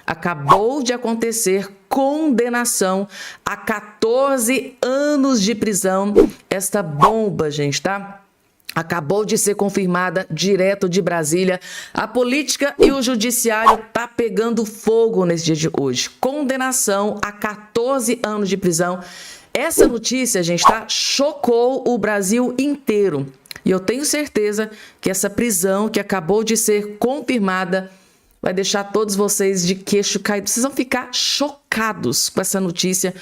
acabou de acontecer condenação a 14 anos de prisão. Esta bomba, gente, tá? Acabou de ser confirmada direto de Brasília. A política e o judiciário tá pegando fogo nesse dia de hoje. Condenação a 14 anos de prisão. Essa notícia, gente, tá? Chocou o Brasil inteiro. E eu tenho certeza que essa prisão que acabou de ser confirmada vai deixar todos vocês de queixo caído. Vocês vão ficar chocados com essa notícia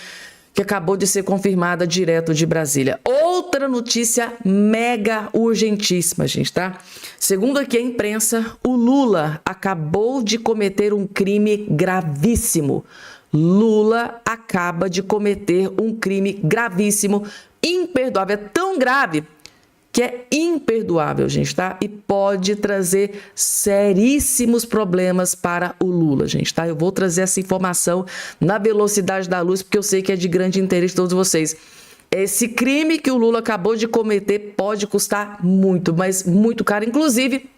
que acabou de ser confirmada direto de Brasília. Outra notícia mega urgentíssima, gente, tá? Segundo aqui a imprensa, o Lula acabou de cometer um crime gravíssimo. Lula acaba de cometer um crime gravíssimo, imperdoável. É tão grave que é imperdoável, gente, tá? E pode trazer seríssimos problemas para o Lula, gente, tá? Eu vou trazer essa informação na velocidade da luz, porque eu sei que é de grande interesse de todos vocês. Esse crime que o Lula acabou de cometer pode custar muito, mas muito caro, inclusive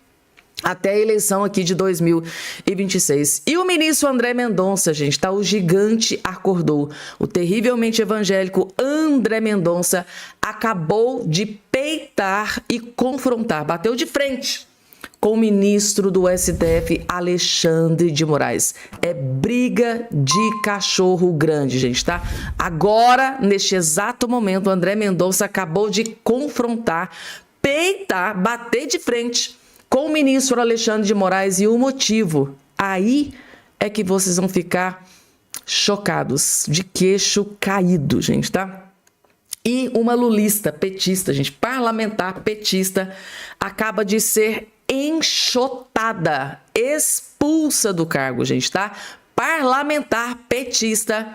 até a eleição aqui de 2026. E o ministro André Mendonça, gente, tá? O gigante acordou. O terrivelmente evangélico André Mendonça acabou de peitar e confrontar, bateu de frente com o ministro do STF, Alexandre de Moraes. É briga de cachorro grande, gente, tá? Agora, neste exato momento, o André Mendonça acabou de confrontar, peitar, bater de frente com o ministro Alexandre de Moraes, e o motivo, aí é que vocês vão ficar chocados, de queixo caído, gente, tá? E uma lulista, petista, gente, parlamentar petista, acaba de ser enxotada, expulsa do cargo, gente, tá? Parlamentar petista,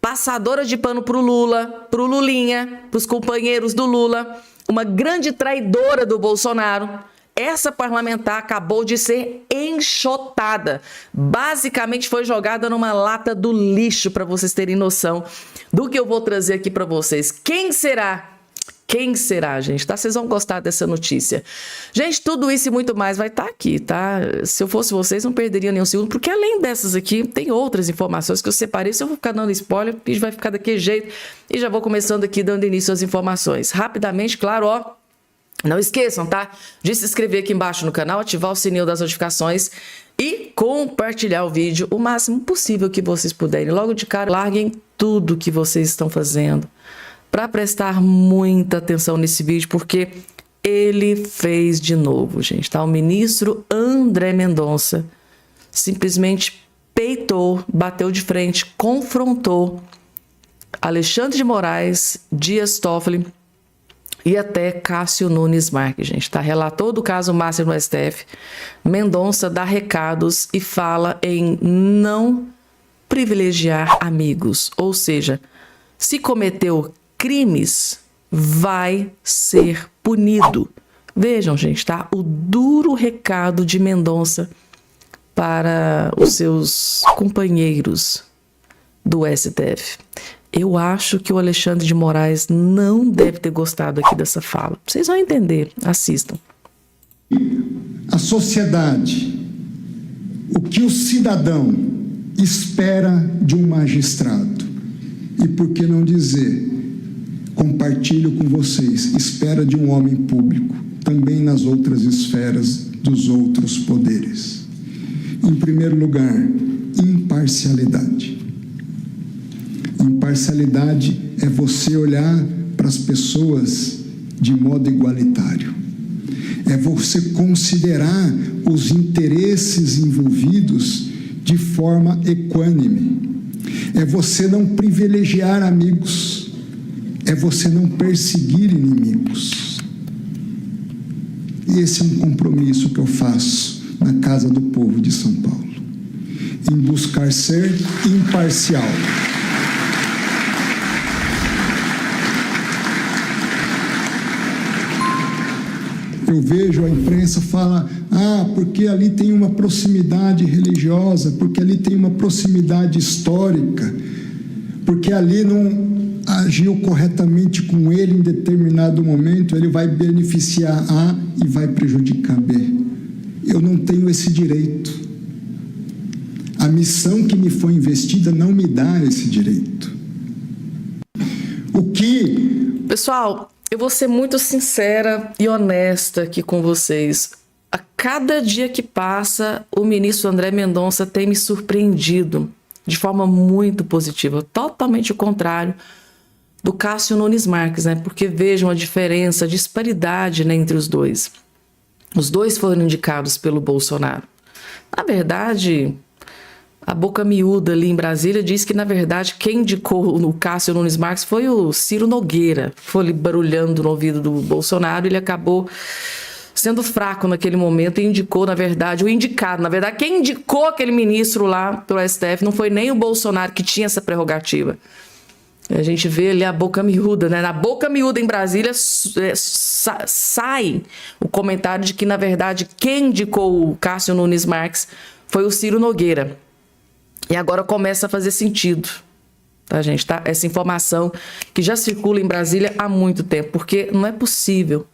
passadora de pano pro Lula, pro Lulinha, pros companheiros do Lula, uma grande traidora do Bolsonaro. Essa parlamentar acabou de ser enxotada. Basicamente foi jogada numa lata do lixo, para vocês terem noção do que eu vou trazer aqui para vocês. Quem será? Quem será, gente? Tá? Vocês vão gostar dessa notícia. Gente, tudo isso e muito mais vai estar aqui, tá? Se eu fosse vocês, não perderia nenhum segundo, porque além dessas aqui, tem outras informações que eu separei. Se eu vou ficar dando spoiler, o vídeo vai ficar daquele jeito. E já vou começando aqui, dando início às informações. Rapidamente, claro, ó. Não esqueçam, tá? De se inscrever aqui embaixo no canal, ativar o sininho das notificações e compartilhar o vídeo o máximo possível que vocês puderem. Logo de cara, larguem tudo que vocês estão fazendo para prestar muita atenção nesse vídeo, porque ele fez de novo, gente, tá? O ministro André Mendonça simplesmente peitou, bateu de frente, confrontou Alexandre de Moraes, Dias Toffoli e até Cássio Nunes Marques, gente, tá? Relator do caso Márcio no STF, Mendonça dá recados e fala em não privilegiar amigos, ou seja, se cometeu crimes, vai ser punido. Vejam, gente, tá? O duro recado de Mendonça para os seus companheiros do STF. Eu acho que o Alexandre de Moraes não deve ter gostado aqui dessa fala. Vocês vão entender, assistam. A sociedade, o que o cidadão espera de um magistrado, e por que não dizer, compartilho com vocês, espera de um homem público, também nas outras esferas dos outros poderes. Em primeiro lugar, imparcialidade. Imparcialidade é você olhar para as pessoas de modo igualitário. É você considerar os interesses envolvidos de forma equânime. É você não privilegiar amigos. É você não perseguir inimigos. E esse é um compromisso que eu faço na Casa do Povo de São Paulo, em buscar ser imparcial. Eu vejo a imprensa fala, porque ali tem uma proximidade religiosa, porque ali tem uma proximidade histórica, porque ali não agiu corretamente com ele em determinado momento, ele vai beneficiar A e vai prejudicar B. Eu não tenho esse direito. A missão que me foi investida não me dá esse direito. Pessoal, eu vou ser muito sincera e honesta aqui com vocês. A cada dia que passa, o ministro André Mendonça tem me surpreendido de forma muito positiva, totalmente o contrário do Cássio Nunes Marques, né? Porque vejam a diferença, a disparidade, né, entre os dois. Os dois foram indicados pelo Bolsonaro. Na verdade, a boca miúda ali em Brasília diz que, na verdade, quem indicou o Cássio Nunes Marques foi o Ciro Nogueira. Foi ali barulhando no ouvido do Bolsonaro, ele acabou sendo fraco naquele momento e indicou, na verdade, o indicado. Na verdade, quem indicou aquele ministro lá pelo STF não foi nem o Bolsonaro, que tinha essa prerrogativa. A gente vê ali a boca miúda, né? Na boca miúda em Brasília sai o comentário de que, na verdade, quem indicou o Cássio Nunes Marques foi o Ciro Nogueira. E agora começa a fazer sentido, tá, gente? Tá? Essa informação que já circula em Brasília há muito tempo, porque não é possível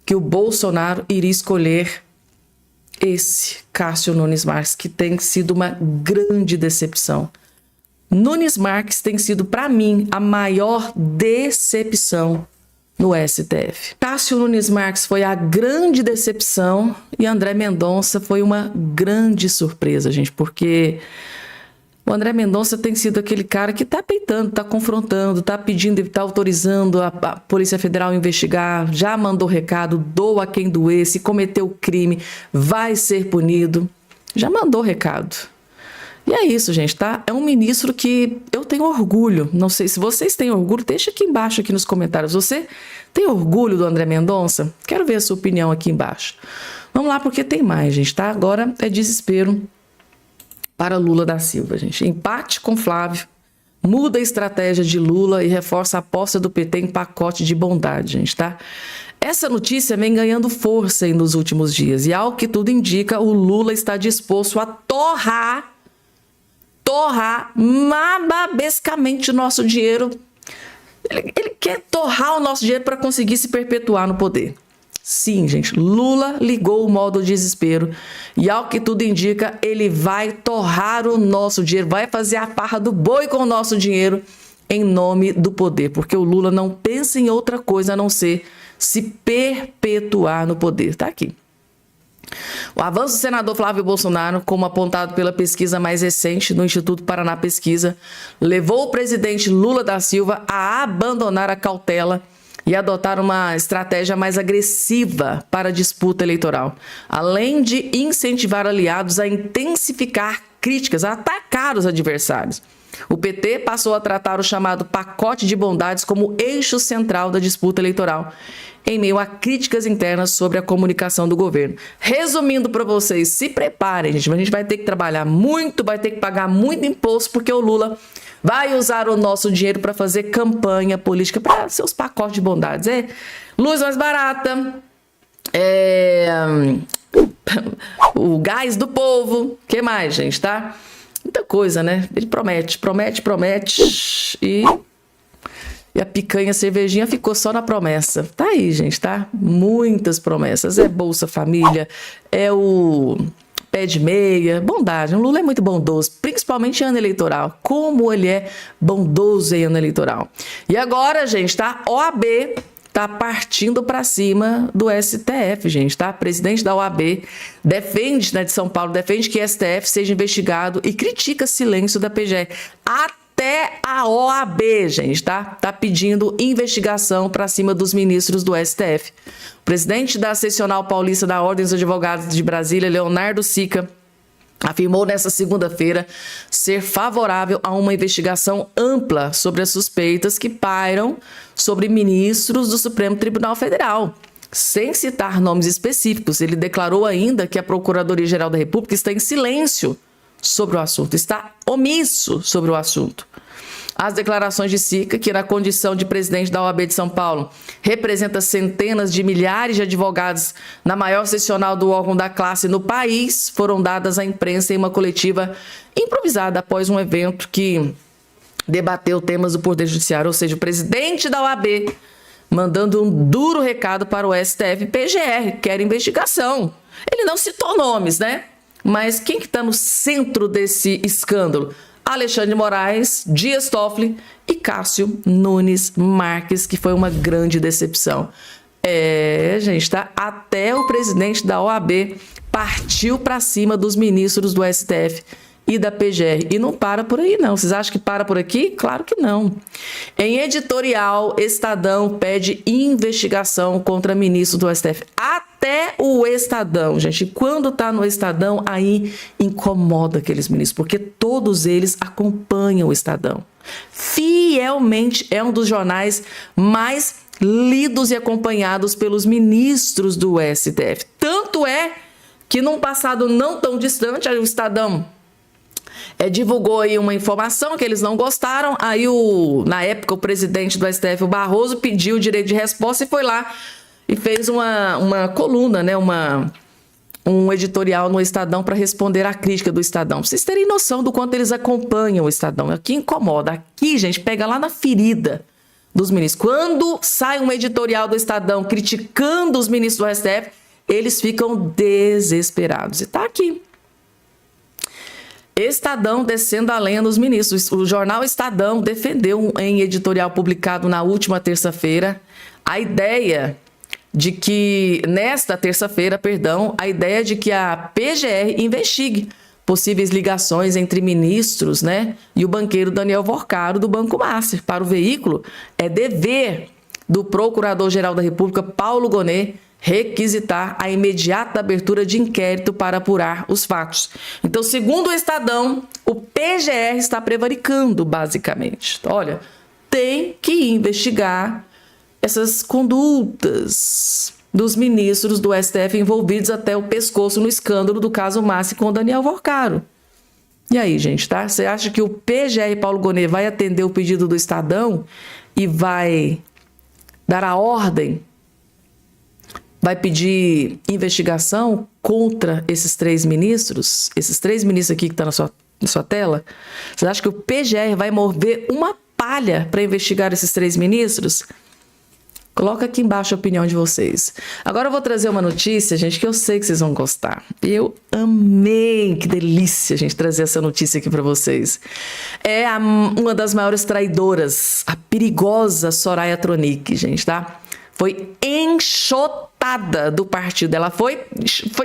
que o Bolsonaro iria escolher esse Cássio Nunes Marques, que tem sido uma grande decepção. Nunes Marques tem sido, para mim, a maior decepção no STF. Cássio Nunes Marques foi a grande decepção e André Mendonça foi uma grande surpresa, gente, porque o André Mendonça tem sido aquele cara que está peitando, está confrontando, está pedindo, está autorizando a Polícia Federal a investigar, já mandou recado, doa quem doer, se cometeu crime, vai ser punido. Já mandou recado. E é isso, gente, tá? É um ministro que eu tenho orgulho. Não sei se vocês têm orgulho, deixa aqui embaixo, aqui nos comentários. Você tem orgulho do André Mendonça? Quero ver a sua opinião aqui embaixo. Vamos lá, porque tem mais, gente, tá? Agora é desespero para Lula da Silva, gente. Empate com Flávio, muda a estratégia de Lula e reforça a aposta do PT em pacote de bondade, gente, tá? Essa notícia vem ganhando força aí nos últimos dias e, ao que tudo indica, o Lula está disposto a torrar mababescamente o nosso dinheiro. Ele quer torrar o nosso dinheiro para conseguir se perpetuar no poder. Sim, gente, Lula ligou o modo desespero e, ao que tudo indica, ele vai torrar o nosso dinheiro, vai fazer a farra do boi com o nosso dinheiro em nome do poder, porque o Lula não pensa em outra coisa a não ser se perpetuar no poder. Tá aqui. O avanço do senador Flávio Bolsonaro, como apontado pela pesquisa mais recente do Instituto Paraná Pesquisa, levou o presidente Lula da Silva a abandonar a cautela e adotar uma estratégia mais agressiva para a disputa eleitoral, além de incentivar aliados a intensificar críticas, a atacar os adversários. O PT passou a tratar o chamado pacote de bondades como eixo central da disputa eleitoral, em meio a críticas internas sobre a comunicação do governo. Resumindo para vocês, se preparem, gente, a gente vai ter que trabalhar muito, vai ter que pagar muito imposto, porque o Lula vai usar o nosso dinheiro para fazer campanha política para seus pacotes de bondades. É luz mais barata, o gás do povo, que mais, gente, tá? Muita coisa, né? Ele promete e a picanha, a cervejinha ficou só na promessa. Tá aí, gente, tá? Muitas promessas. É Bolsa Família, é o pé de meia, bondade. O Lula é muito bondoso, principalmente em ano eleitoral. Como ele é bondoso em ano eleitoral. E agora, gente, tá? OAB tá partindo para cima do STF, gente, tá? Presidente da OAB defende, né, de São Paulo, defende que o STF seja investigado e critica silêncio da PGR. Até a OAB, gente, tá pedindo investigação para cima dos ministros do STF. O presidente da Seccional Paulista da Ordem dos Advogados de Brasília, Leonardo Sica, afirmou nesta segunda-feira ser favorável a uma investigação ampla sobre as suspeitas que pairam sobre ministros do Supremo Tribunal Federal. Sem citar nomes específicos, ele declarou ainda que a Procuradoria-Geral da República está em silêncio sobre o assunto, está omisso sobre o assunto. As declarações de Sica, que na condição de presidente da OAB de São Paulo representa centenas de milhares de advogados na maior seccional do órgão da classe no país, foram dadas à imprensa em uma coletiva improvisada após um evento que debateu temas do Poder Judiciário, ou seja, o presidente da OAB mandando um duro recado para o STF e PGR, quer investigação. Ele não citou nomes, né? Mas quem que está no centro desse escândalo? Alexandre de Moraes, Dias Toffoli e Cássio Nunes Marques, que foi uma grande decepção. Gente, tá? Até o presidente da OAB partiu para cima dos ministros do STF e da PGR. E não para por aí, não. Vocês acham que para por aqui? Claro que não. Em editorial, Estadão pede investigação contra ministro do STF. Até o Estadão, gente. Quando tá no Estadão, aí incomoda aqueles ministros, porque todos eles acompanham o Estadão. Fielmente é um dos jornais mais lidos e acompanhados pelos ministros do STF. Tanto é que num passado não tão distante, o Estadão divulgou aí uma informação que eles não gostaram, aí na época o presidente do STF, o Barroso, pediu o direito de resposta e foi lá e fez uma coluna, né, um editorial no Estadão para responder à crítica do Estadão. Pra vocês terem noção do quanto eles acompanham o Estadão. Aqui incomoda, aqui, gente, pega lá na ferida dos ministros. Quando sai um editorial do Estadão criticando os ministros do STF, eles ficam desesperados. E tá aqui. Estadão descendo a lenha dos ministros. O jornal Estadão defendeu em editorial publicado na última terça-feira a ideia de que, nesta terça-feira, a ideia de que a PGR investigue possíveis ligações entre ministros, né, e o banqueiro Daniel Vorcaro do Banco Master. Para o veículo, é dever do Procurador-Geral da República, Paulo Gonet, requisitar a imediata abertura de inquérito para apurar os fatos. Então, segundo o Estadão, o PGR está prevaricando, basicamente. Olha, tem que investigar essas condutas dos ministros do STF envolvidos até o pescoço no escândalo do caso Massi com o Daniel Vorcaro. E aí, gente, tá? Você acha que o PGR Paulo Gonet vai atender o pedido do Estadão e vai dar a ordem, vai pedir investigação contra esses três ministros aqui que estão na sua tela? Você acha que o PGR vai mover uma palha para investigar esses três ministros? Coloca aqui embaixo a opinião de vocês. Agora eu vou trazer uma notícia, gente, que eu sei que vocês vão gostar. Eu amei, que delícia, gente, trazer essa notícia aqui para vocês. É uma das maiores traidoras, a perigosa Soraya Tronic, gente, tá? Foi enxotada do partido. Ela foi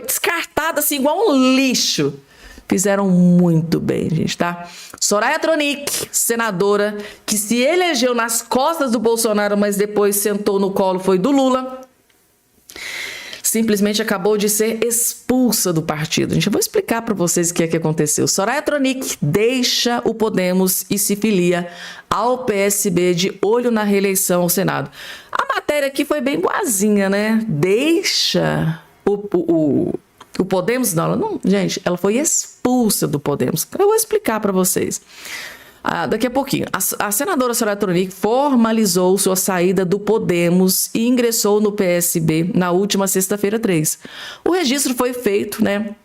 descartada assim, igual um lixo. Fizeram muito bem, gente, tá? Soraya Tronic, senadora, que se elegeu nas costas do Bolsonaro, mas depois sentou no colo, foi do Lula, simplesmente acabou de ser expulsa do partido. Gente, eu vou explicar para vocês o que é que aconteceu. Soraya Tronic deixa o Podemos e se filia ao PSB de olho na reeleição ao Senado. A matéria aqui foi bem boazinha, né? Deixa o Podemos, não, gente, ela foi expulsa do Podemos. Eu vou explicar para vocês daqui a pouquinho. A senadora Soraya Tronic formalizou sua saída do Podemos e ingressou no PSB na última sexta-feira 3. O registro foi feito, né,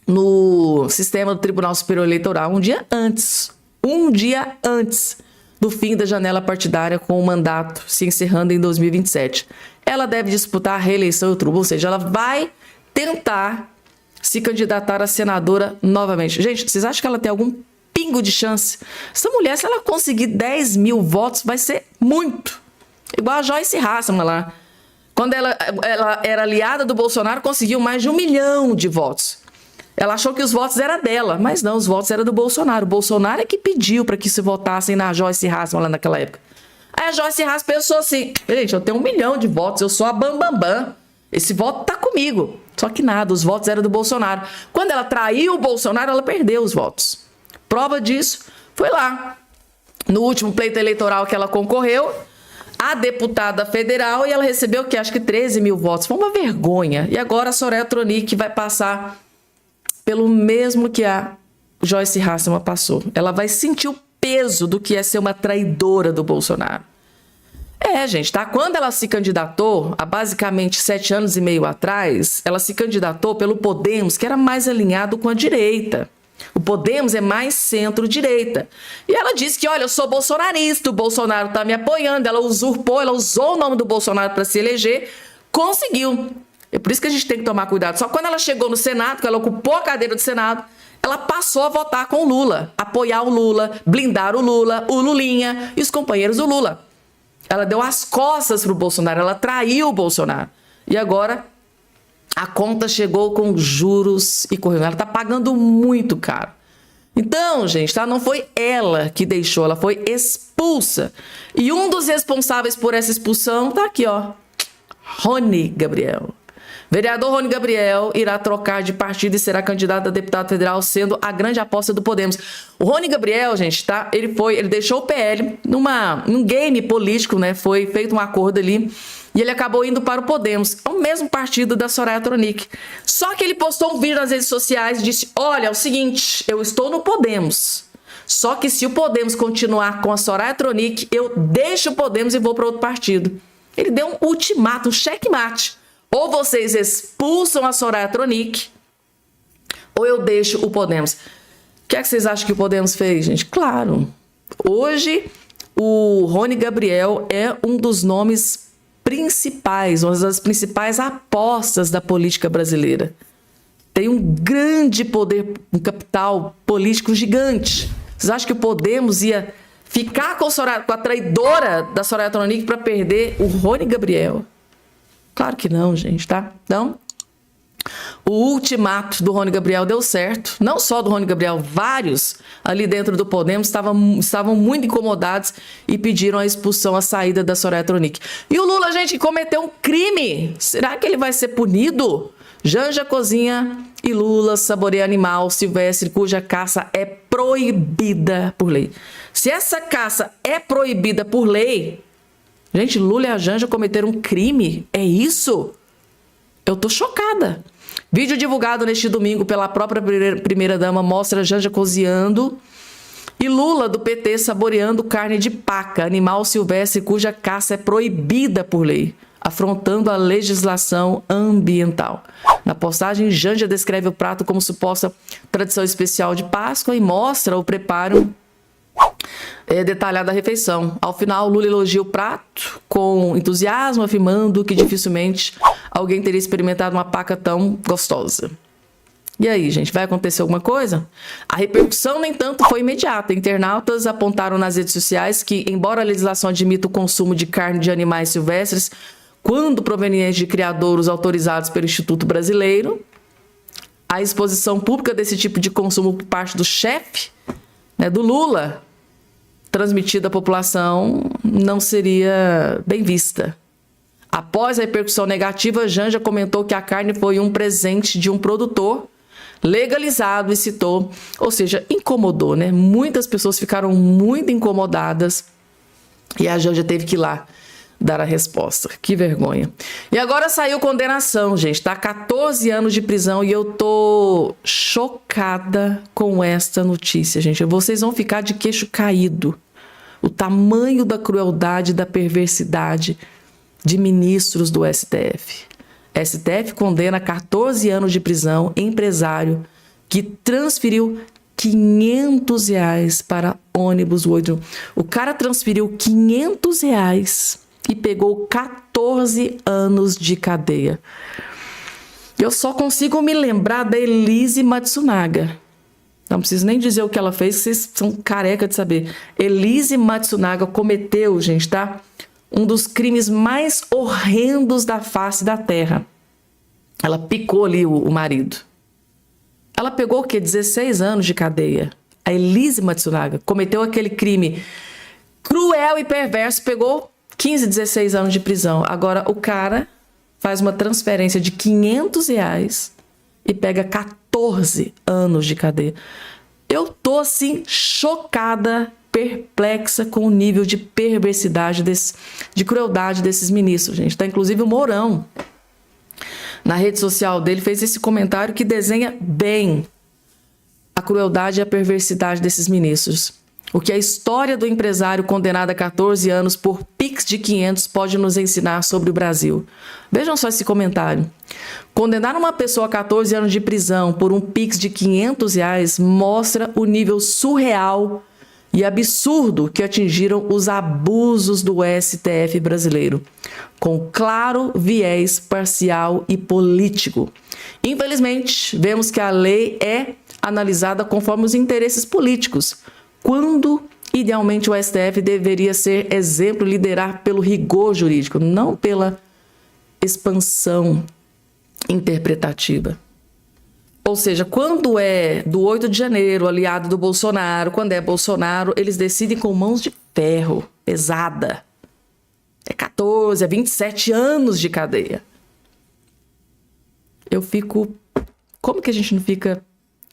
no sistema do Tribunal Superior Eleitoral um dia antes do fim da janela partidária, com o mandato se encerrando em 2027. Ela deve disputar a reeleição em outubro, ou seja, ela vai tentar se candidatar a senadora novamente. Gente, vocês acham que ela tem algum pingo de chance? Essa mulher, se ela conseguir 10 mil votos, vai ser muito. Igual a Joyce Hasselman lá. Quando ela era aliada do Bolsonaro, conseguiu mais de 1 milhão de votos. Ela achou que os votos eram dela, mas não, os votos eram do Bolsonaro. O Bolsonaro é que pediu para que se votassem na Joyce Hasselman lá naquela época. Aí a Joyce Hasselman pensou assim, gente, eu tenho 1 milhão de votos, eu sou a bambambam. Esse voto tá comigo. Só que nada, os votos eram do Bolsonaro. Quando ela traiu o Bolsonaro, ela perdeu os votos. Prova disso foi lá, no último pleito eleitoral que ela concorreu, a deputada federal, e ela recebeu, que acho que 13 mil votos. Foi uma vergonha. E agora a Soraya Tronic vai passar pelo mesmo que a Joyce Hasselman passou. Ela vai sentir o peso do que é ser uma traidora do Bolsonaro. Gente, tá? Quando ela se candidatou, há basicamente 7 anos e meio atrás, ela se candidatou pelo Podemos, que era mais alinhado com a direita. O Podemos é mais centro-direita. E ela disse que, olha, eu sou bolsonarista, o Bolsonaro está me apoiando. Ela usou o nome do Bolsonaro para se eleger, conseguiu. É por isso que a gente tem que tomar cuidado. Só quando ela chegou no Senado, que ela ocupou a cadeira do Senado, ela passou a votar com o Lula, apoiar o Lula, blindar o Lula, o Lulinha e os companheiros do Lula. Ela deu as costas para o Bolsonaro, ela traiu o Bolsonaro. E agora a conta chegou com juros e correndo. Ela está pagando muito caro. Então, gente, tá? Não foi ela que deixou, ela foi expulsa. E um dos responsáveis por essa expulsão tá aqui, ó. Rony Gabriel. Vereador Rony Gabriel irá trocar de partido e será candidato a deputado federal, sendo a grande aposta do Podemos. O Rony Gabriel, gente, tá? Ele deixou o PL num game político, né? Foi feito um acordo ali e ele acabou indo para o Podemos, é o mesmo partido da Soraya Tronic. Só que ele postou um vídeo nas redes sociais e disse: olha, é o seguinte, eu estou no Podemos. Só que se o Podemos continuar com a Soraya Tronic, eu deixo o Podemos e vou para outro partido. Ele deu um ultimato, um checkmate. Ou vocês expulsam a Soraya Tronic, ou eu deixo o Podemos. O que é que vocês acham que o Podemos fez, gente? Claro, hoje o Rony Gabriel é um dos nomes principais, uma das principais apostas da política brasileira. Tem um grande poder, um capital político gigante. Vocês acham que o Podemos ia ficar com a traidora da Soraya Tronic para perder o Rony Gabriel? Claro que não, gente, tá? Então, o ultimato do Rony Gabriel deu certo. Não só do Rony Gabriel, vários ali dentro do Podemos estavam muito incomodados e pediram a expulsão, a saída da Soraya Tronic. E o Lula, gente, cometeu um crime. Será que ele vai ser punido? Janja cozinha e Lula saboreia animal silvestre cuja caça é proibida por lei. Se essa caça é proibida por lei, gente, Lula e a Janja cometeram um crime? É isso? Eu tô chocada. Vídeo divulgado neste domingo pela própria primeira-dama mostra a Janja cozinhando e Lula do PT saboreando carne de paca, animal silvestre cuja caça é proibida por lei, afrontando a legislação ambiental. Na postagem, Janja descreve o prato como suposta tradição especial de Páscoa e mostra o preparo detalhado da refeição. Ao final, Lula elogia o prato com entusiasmo, afirmando que dificilmente alguém teria experimentado uma paca tão gostosa. E aí, gente, vai acontecer alguma coisa? A repercussão, no entanto, foi imediata. Internautas apontaram nas redes sociais que, embora a legislação admita o consumo de carne de animais silvestres, quando proveniente de criadouros autorizados pelo Instituto Brasileiro, a exposição pública desse tipo de consumo por parte do chefe, né, do Lula, transmitida à população, não seria bem vista. Após a repercussão negativa, Janja comentou que a carne foi um presente de um produtor legalizado e citou, ou seja, incomodou, né? Muitas pessoas ficaram muito incomodadas e a Janja teve que ir lá dar a resposta. Que vergonha. E agora saiu condenação, gente, tá? 14 anos de prisão e eu tô chocada com esta notícia, gente. Vocês vão ficar de queixo caído. O tamanho da crueldade, da perversidade de ministros do STF. STF condena 14 anos de prisão empresário que transferiu R$500 para ônibus 8. O cara transferiu R$500 e pegou 14 anos de cadeia. Eu só consigo me lembrar da Elise Matsunaga. Não preciso nem dizer o que ela fez, vocês são careca de saber. Elise Matsunaga cometeu, gente, tá? Um dos crimes mais horrendos da face da terra. Ela picou ali o marido. Ela pegou o quê? 16 anos de cadeia. A Elise Matsunaga cometeu aquele crime cruel e perverso, pegou 15, 16 anos de prisão. Agora o cara faz uma transferência de R$500 e pega 14 anos de cadeia. Eu tô assim chocada, perplexa com o nível de perversidade, de crueldade desses ministros, gente. Tá inclusive o Mourão, na rede social dele, fez esse comentário que desenha bem a crueldade e a perversidade desses ministros. O que a história do empresário condenado a 14 anos por Pix de 500 pode nos ensinar sobre o Brasil. Vejam só esse comentário. Condenar uma pessoa a 14 anos de prisão por um Pix de R$500 mostra o nível surreal e absurdo que atingiram os abusos do STF brasileiro, com claro viés parcial e político. Infelizmente, vemos que a lei é analisada conforme os interesses políticos, quando idealmente o STF deveria ser exemplo e liderar pelo rigor jurídico, não pela expansão interpretativa. Ou seja, quando é do 8 de janeiro, aliado do Bolsonaro, quando é Bolsonaro, eles decidem com mãos de ferro, pesada. É 14, é 27 anos de cadeia. Eu fico... Como que a gente não fica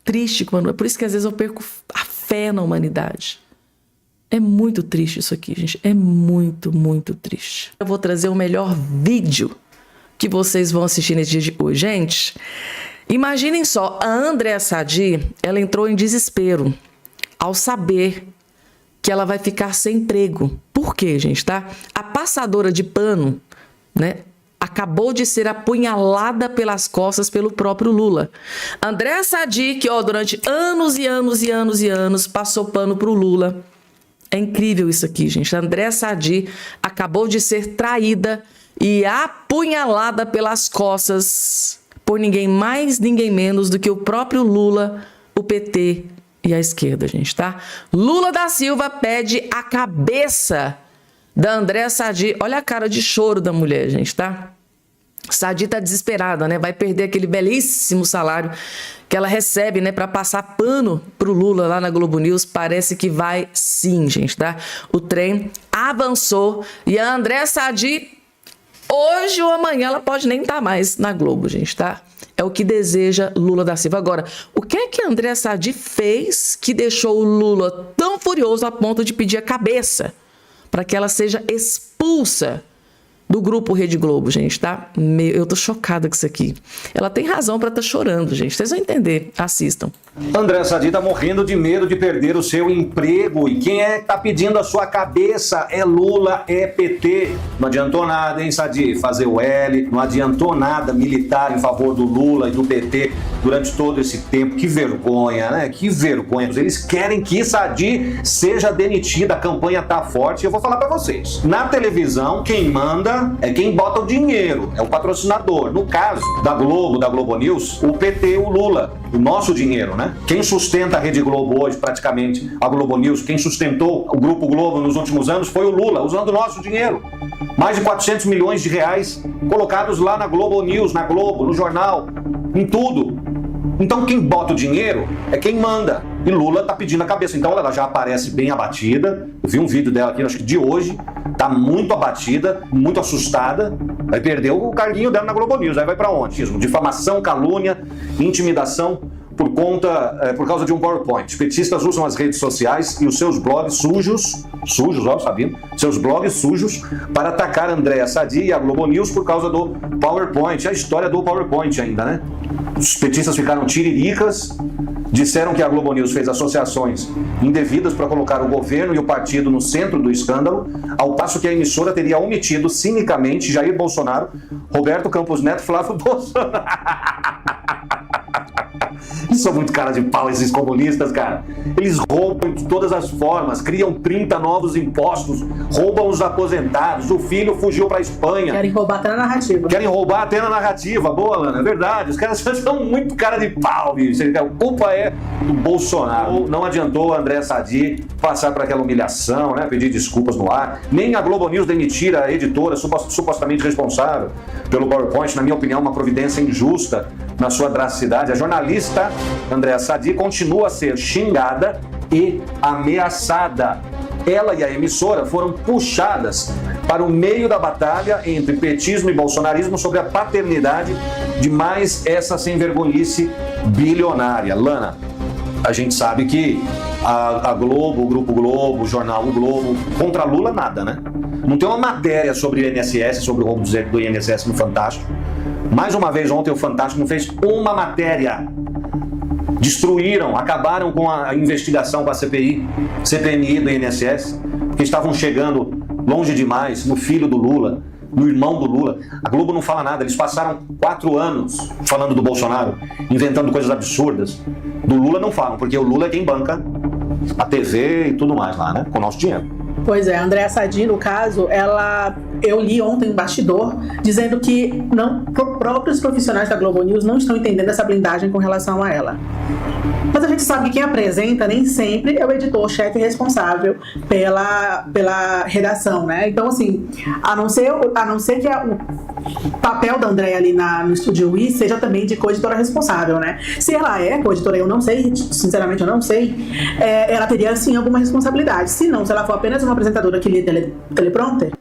triste quando... É por isso que às vezes eu perco a fé na humanidade. É muito triste isso aqui, gente. É muito, muito triste. Eu vou trazer o melhor vídeo que vocês vão assistir nesse dia de hoje. Gente, imaginem só, a Andréa Sadi, ela entrou em desespero ao saber que ela vai ficar sem emprego. Por quê, gente, tá? A passadora de pano, né, acabou de ser apunhalada pelas costas pelo próprio Lula. Andréa Sadi, que durante anos e anos e anos e anos passou pano pro Lula. É incrível isso aqui, gente. A Andréa Sadi acabou de ser traída e apunhalada pelas costas por ninguém mais, ninguém menos do que o próprio Lula, o PT e a esquerda, gente, tá? Lula da Silva pede a cabeça da Andréa Sadi. Olha a cara de choro da mulher, gente, tá? Sadi tá desesperada, né? Vai perder aquele belíssimo salário que ela recebe, né, para passar pano pro Lula lá na Globo News. Parece que vai sim, gente, tá? O trem avançou e a Andréa Sadi, hoje ou amanhã, ela pode nem estar mais na Globo, gente, tá? É o que deseja Lula da Silva. Agora, o que é que a Andréa Sadi fez que deixou o Lula tão furioso a ponto de pedir a cabeça para que ela seja expulsa do grupo Rede Globo, gente, tá? Eu tô chocada com isso aqui. Ela tem razão pra estar chorando, gente. Vocês vão entender. Assistam. Andréa Sadi tá morrendo de medo de perder o seu emprego. E quem é que tá pedindo a sua cabeça? É Lula, é PT. Não adiantou nada, hein, Sadi? Fazer o L. Não adiantou nada militar em favor do Lula e do PT durante todo esse tempo. Que vergonha, né? Que vergonha. Eles querem que Sadi seja demitida. A campanha tá forte. E eu vou falar pra vocês. Na televisão, quem manda é quem bota o dinheiro, é o patrocinador. No caso da Globo, da Globo News, o PT, o Lula, o nosso dinheiro, né? Quem sustenta a Rede Globo hoje, praticamente, a Globo News, quem sustentou o Grupo Globo nos últimos anos foi o Lula, usando o nosso dinheiro. Mais de 400 milhões de reais colocados lá na Globo News, na Globo, no jornal, em tudo. Então quem bota o dinheiro é quem manda. E Lula tá pedindo a cabeça. Então ela já aparece bem abatida. Eu vi um vídeo dela aqui, acho que de hoje. Tá muito abatida, muito assustada. Vai perder o carguinho dela na Globo News. Aí vai pra onde? Difamação, calúnia, intimidação por causa de um PowerPoint. Os petistas usam as redes sociais e os seus blogs sujos, ó, sabendo? Seus blogs sujos para atacar Andréa Sadi e a Globo News por causa do PowerPoint. A história do PowerPoint ainda, né? Os petistas ficaram tiriricas, disseram que a Globo News fez associações indevidas para colocar o governo e o partido no centro do escândalo, ao passo que a emissora teria omitido cinicamente Jair Bolsonaro, Roberto Campos Neto e Flávio Bolsonaro. Eles são muito cara de pau, esses comunistas, cara. Eles roubam de todas as formas, criam 30 novos impostos, roubam os aposentados, o filho fugiu pra Espanha. Querem roubar até na narrativa. Querem roubar até na narrativa. Boa, Lana, é verdade. Os caras são muito cara de pau, bicho. A culpa é do Bolsonaro. Não adiantou a Andréa Sadi passar por aquela humilhação, né? Pedir desculpas no ar. Nem a Globo News demitir a editora supostamente responsável pelo PowerPoint. Na minha opinião, uma providência injusta na sua drasticidade. A jornalista Andréa Sadi continua a ser xingada e ameaçada. Ela e a emissora foram puxadas para o meio da batalha entre petismo e bolsonarismo sobre a paternidade de mais essa sem-vergonhice bilionária. Lana, a gente sabe que a Globo, o Grupo Globo, o jornal O Globo, contra Lula nada, né? Não tem uma matéria sobre o INSS, sobre o roubo do INSS no Fantástico. Mais uma vez ontem o Fantástico não fez uma matéria. Destruíram, acabaram com a investigação com a CPMI do INSS, porque estavam chegando longe demais no filho do Lula, no irmão do Lula. A Globo não fala nada, eles passaram 4 anos falando do Bolsonaro, inventando coisas absurdas. Do Lula não falam, porque o Lula é quem banca a TV e tudo mais lá, né? Com o nosso dinheiro. Pois é, a Andréa Sadi, no caso, eu li ontem um bastidor dizendo que próprios profissionais da Globo News não estão entendendo essa blindagem com relação a ela. Mas a gente sabe que quem apresenta nem sempre é o editor-chefe responsável pela redação, né? Então, assim, a não ser que o papel da Andréa ali no Estúdio I seja também de co-editora responsável, né? Se ela é co-editora, eu não sei, sinceramente eu não sei, ela teria, sim, alguma responsabilidade. Se não, se ela for apenas uma apresentadora que lê teleprompter,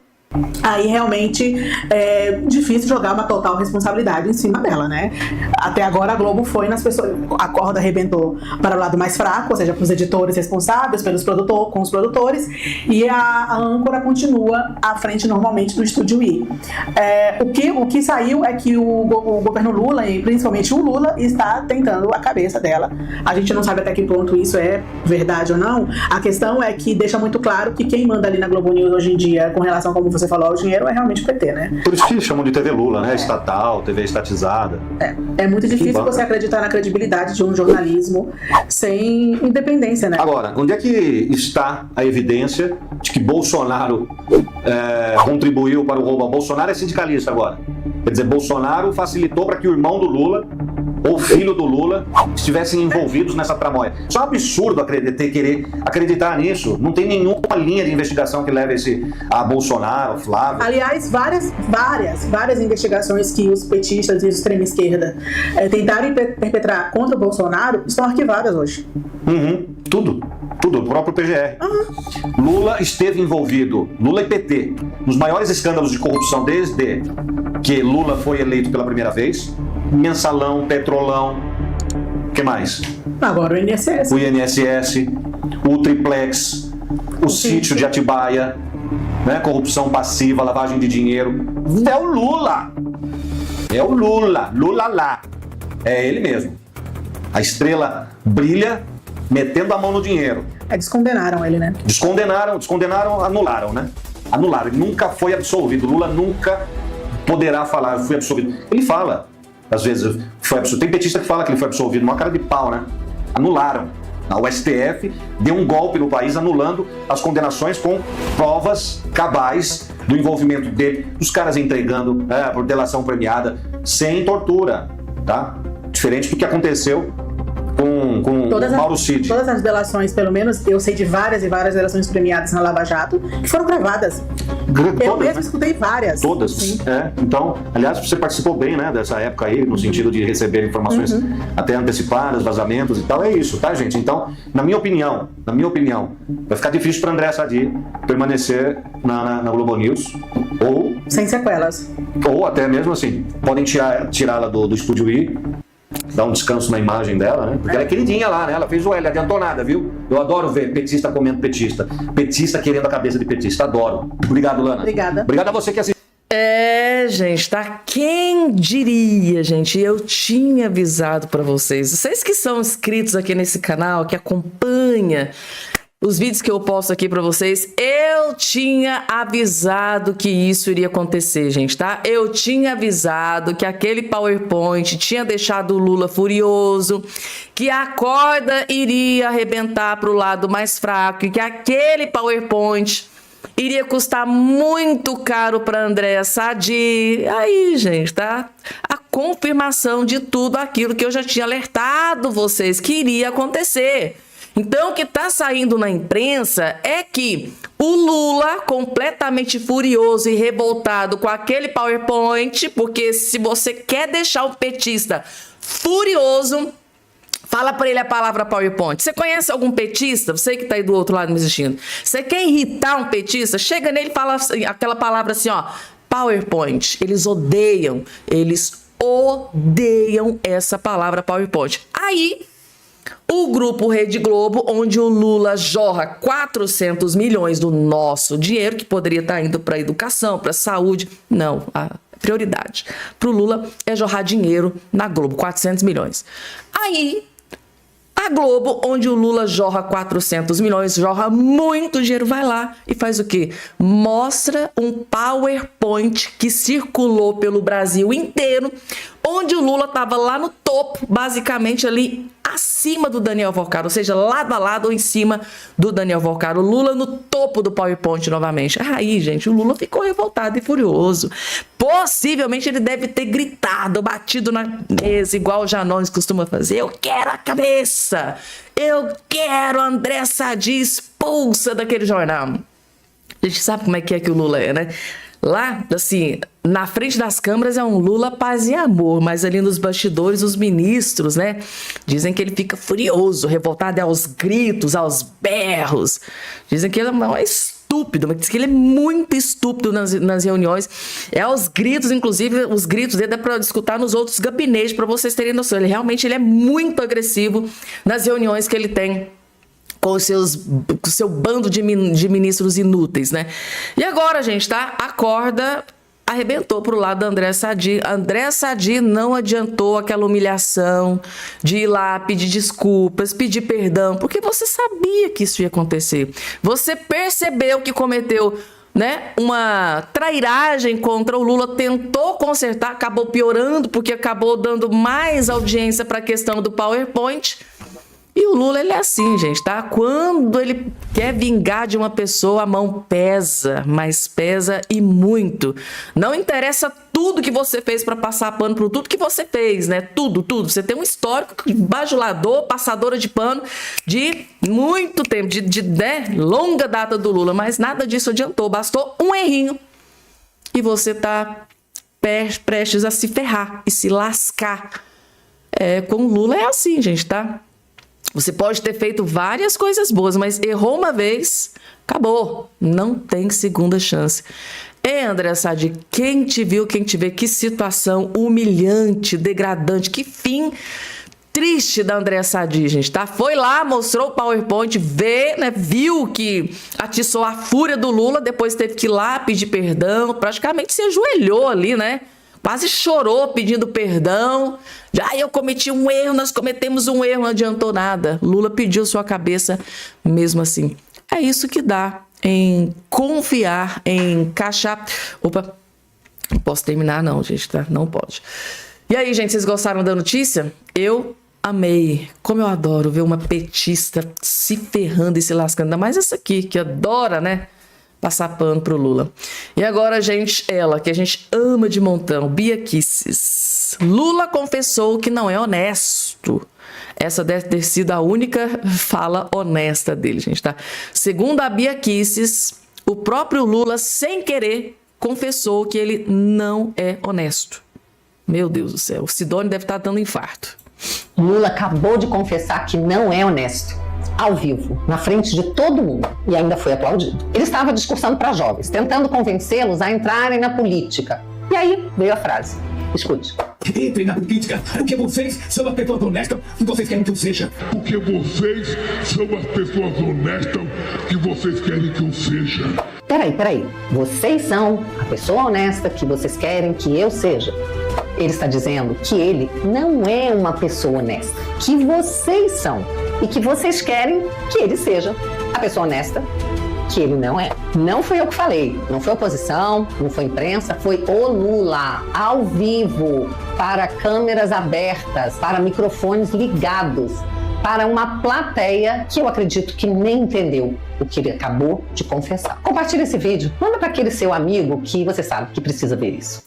aí realmente é difícil jogar uma total responsabilidade em cima dela, né? Até agora a Globo foi nas pessoas, a corda arrebentou para o lado mais fraco, ou seja, para os editores responsáveis, com os produtores, e a âncora continua à frente normalmente do Estúdio I. O que saiu é que o governo Lula, e principalmente o Lula, está tentando a cabeça dela. A gente não sabe até que ponto isso é verdade ou não. A questão é que deixa muito claro que quem manda ali na Globo News hoje em dia, com relação a como você falou, o dinheiro é realmente o PT, né? Por isso que chamam de TV Lula, né? Estatal, TV estatizada. É muito difícil você acreditar na credibilidade de um jornalismo sem independência, né? Agora, onde é que está a evidência de que Bolsonaro contribuiu para o roubo? Bolsonaro é sindicalista agora. Quer dizer, Bolsonaro facilitou para que o irmão do Lula ou filho do Lula estivessem envolvidos nessa tramóia. Isso é um absurdo querer acreditar nisso. Não tem nenhuma linha de investigação que leve a Bolsonaro, Flávio. Aliás, várias investigações que os petistas e os extrema-esquerda tentaram perpetrar contra o Bolsonaro estão arquivadas hoje. Tudo, o próprio PGR. Lula esteve envolvido, Lula e PT, nos maiores escândalos de corrupção desde que Lula foi eleito pela primeira vez. Mensalão, Petrolão, o que mais? Agora o INSS. O INSS, o Triplex, o sítio de Atibaia, né? Corrupção passiva, lavagem de dinheiro. É o Lula! Lula lá. É ele mesmo. A estrela brilha metendo a mão no dinheiro. Descondenaram ele, né? Descondenaram, anularam, né? Anularam. Ele nunca foi absolvido. Lula nunca poderá falar, fui absolvido. Ele fala, às vezes, foi absolvido. Tem petista que fala que ele foi absolvido, uma cara de pau, né? Anularam. O STF deu um golpe no país anulando as condenações com provas cabais do envolvimento dele, os caras entregando por delação premiada, sem tortura, tá? Diferente do que aconteceu com Mauro Cid. Todas as delações, pelo menos, eu sei de várias e várias delações premiadas na Lava Jato, que foram gravadas. Eu mesmo escutei várias. Todas. Sim. Então, aliás, você participou bem, né, dessa época aí, no sentido de receber informações até antecipadas, vazamentos e tal. É isso, tá, gente? Então, na minha opinião, vai ficar difícil para Andréa Sadi permanecer na Globo News, ou... sem sequelas. Ou até mesmo assim, podem tirá-la do Estúdio I, dar um descanso na imagem dela, né? Porque ela é queridinha lá, né? Ela fez o L, adiantou nada, viu? Eu adoro ver petista comendo petista. Petista querendo a cabeça de petista. Adoro. Obrigado, Lana. Obrigada. Obrigado a você que assistiu. Gente, tá? Quem diria, gente? Eu tinha avisado pra vocês. Vocês que são inscritos aqui nesse canal, que acompanha os vídeos que eu posto aqui pra vocês, eu tinha avisado que isso iria acontecer, gente, tá? Eu tinha avisado que aquele PowerPoint tinha deixado o Lula furioso, que a corda iria arrebentar pro lado mais fraco e que aquele PowerPoint iria custar muito caro para Andréa Sadi. Aí, gente, tá? A confirmação de tudo aquilo que eu já tinha alertado vocês que iria acontecer. Então, o que está saindo na imprensa é que o Lula, completamente furioso e revoltado com aquele PowerPoint, porque se você quer deixar o petista furioso, fala para ele a palavra PowerPoint. Você conhece algum petista? Você que está aí do outro lado me assistindo. Você quer irritar um petista? Chega nele e fala aquela palavra assim, ó, PowerPoint. Eles odeiam essa palavra PowerPoint. Aí... o grupo Rede Globo, onde o Lula jorra 400 milhões do nosso dinheiro, que poderia estar indo para a educação, para a saúde. Não, a prioridade para o Lula é jorrar dinheiro na Globo, 400 milhões. Aí, a Globo, onde o Lula jorra 400 milhões, jorra muito dinheiro, vai lá e faz o quê? Mostra um PowerPoint que circulou pelo Brasil inteiro, onde o Lula estava lá no topo, basicamente ali acima do Daniel Volcaro, ou seja, lado a lado ou em cima do Daniel Volcaro. O Lula no topo do PowerPoint novamente. Aí, gente, o Lula ficou revoltado e furioso. Possivelmente ele deve ter gritado, batido na mesa, igual o Janones costuma fazer. Eu quero a cabeça! Eu quero André Sadi expulsa daquele jornal. A gente sabe como é que o Lula é, né? Lá, assim, na frente das câmeras é um Lula paz e amor, mas ali nos bastidores os ministros, né, dizem que ele fica furioso, revoltado aos gritos, aos berros. Dizem que ele não é estúpido, mas diz que ele é muito estúpido nas reuniões. É aos gritos, inclusive, os gritos dele dá para escutar nos outros gabinetes, para vocês terem noção. Ele realmente é muito agressivo nas reuniões que ele tem com o seu bando de ministros inúteis, né? E agora, gente, tá? A corda arrebentou pro lado da André Sadi. André Sadi não adiantou aquela humilhação de ir lá pedir desculpas, pedir perdão, porque você sabia que isso ia acontecer. Você percebeu que cometeu, né, uma trairagem contra o Lula, tentou consertar, acabou piorando, porque acabou dando mais audiência para a questão do PowerPoint. E o Lula, ele é assim, gente, tá? Quando ele quer vingar de uma pessoa, a mão pesa, mas pesa e muito. Não interessa tudo que você fez para passar pano por tudo que você fez, né? Tudo. Você tem um histórico de bajulador, passadora de pano de muito tempo, né? Longa data do Lula, mas nada disso adiantou. Bastou um errinho e você tá prestes a se ferrar e se lascar. Com o Lula é assim, gente, tá? Você pode ter feito várias coisas boas, mas errou uma vez, acabou. Não tem segunda chance. André Sadi, quem te viu, quem te vê, que situação humilhante, degradante, que fim triste da André Sadi, gente, tá? Foi lá, mostrou o PowerPoint, viu que atiçou a fúria do Lula, depois teve que ir lá pedir perdão, praticamente se ajoelhou ali, né? Quase chorou pedindo perdão. Eu cometi um erro, nós cometemos um erro, não adiantou nada. Lula pediu sua cabeça mesmo assim. É isso que dá em confiar, em encaixar. Opa, não posso terminar não, gente, tá? Não pode. E aí, gente, vocês gostaram da notícia? Eu amei. Como eu adoro ver uma petista se ferrando e se lascando. Ainda mais essa aqui, que adora, né? Passar pano pro Lula. E agora, gente, ela, que a gente ama de montão, Bia Kicis. Lula confessou que não é honesto. Essa deve ter sido a única fala honesta dele, gente, tá? Segundo a Bia Kicis, o próprio Lula, sem querer, confessou que ele não é honesto. Meu Deus do céu, o Sidônio deve estar dando infarto. Lula acabou de confessar que não é honesto. Ao vivo, na frente de todo mundo, e ainda foi aplaudido. Ele estava discursando para jovens, tentando convencê-los a entrarem na política. E aí veio a frase. Escute. Entrem na política, porque vocês são as pessoas honestas que vocês querem que eu seja. Porque vocês são as pessoas honestas que vocês querem que eu seja. Peraí. Vocês são a pessoa honesta que vocês querem que eu seja. Ele está dizendo que ele não é uma pessoa honesta, que vocês são e que vocês querem que ele seja a pessoa honesta que ele não é. Não foi eu que falei, não foi oposição, não foi imprensa, foi o Lula, ao vivo, para câmeras abertas, para microfones ligados, para uma plateia que eu acredito que nem entendeu o que ele acabou de confessar. Compartilhe esse vídeo, manda para aquele seu amigo que você sabe que precisa ver isso.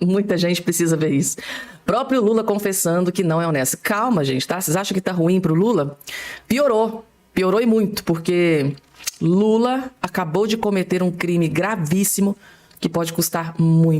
Muita gente precisa ver isso. Próprio Lula confessando que não é honesto. Calma, gente, tá? Vocês acham que tá ruim pro Lula? Piorou e muito, porque Lula acabou de cometer um crime gravíssimo que pode custar muito.